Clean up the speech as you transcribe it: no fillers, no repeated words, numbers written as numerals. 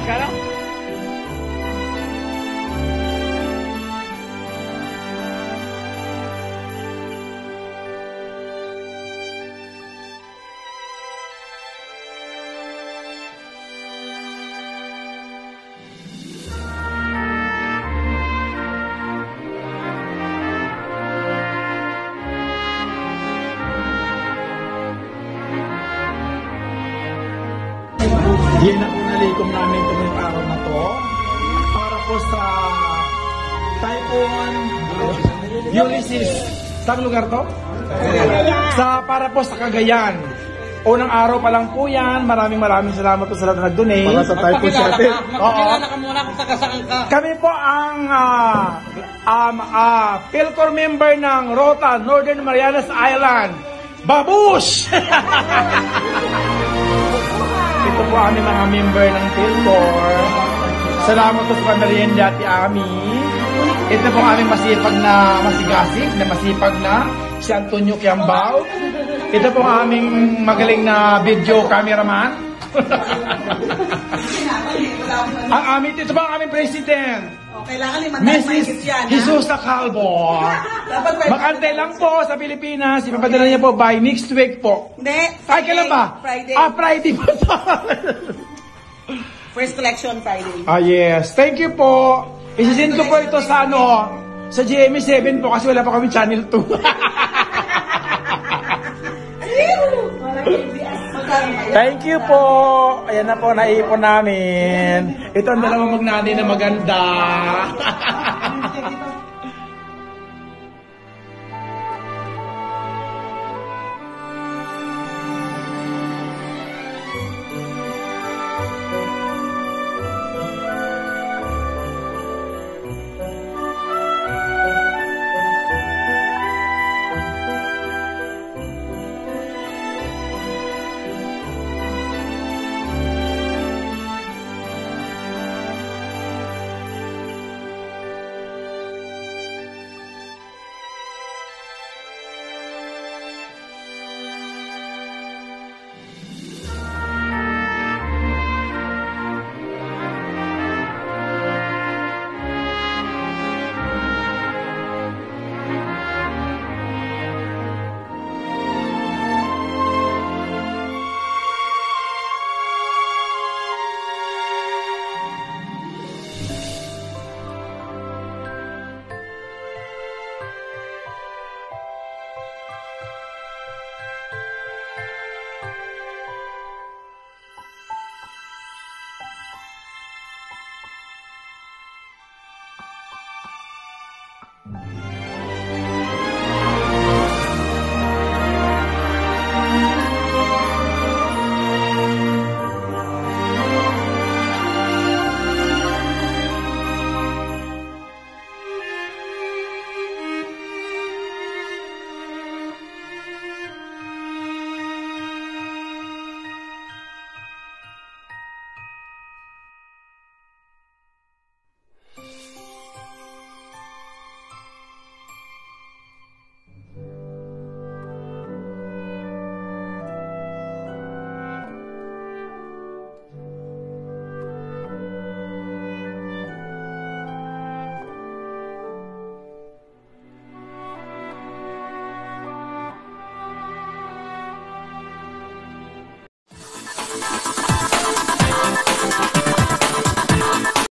Magkano? Yan ang unalikom namin itong araw na to para po sa Typhoon Ulysses. Saan lugar to? Para po sa Cagayan. Unang araw pa lang po yan. Maraming salamat po sa lahat na nag-donate. Para sa Typhoon Shuttle. Magpakilala ka muna kung taga-saan ka. Kami po ang PhilCor member ng Rota, Northern Marianas Island. Babush! Ito po aming mga member ng PhilCor. Salamat po sa pamerienda at Ami. Ito po aming masipag na masigasig, na masipag na si Antonio Kiambao. Ito po aming magaling na video cameraman. Ang aming, ito po ang aming president. Kailangan limandaan mahigit yan. Jesus Calvo. Makantay lang po sa Pilipinas. Ipapadala niya po by next week po. Hindi. Ay, kailan ba? Friday. Friday po. First collection Friday. Yes. Thank you po. Isisend ko po ito sa sa GMA7 po kasi wala pa kami channel 2. Thank you po. Ayan na po, naipon namin. Ito ang dalawang magnanay na maganda.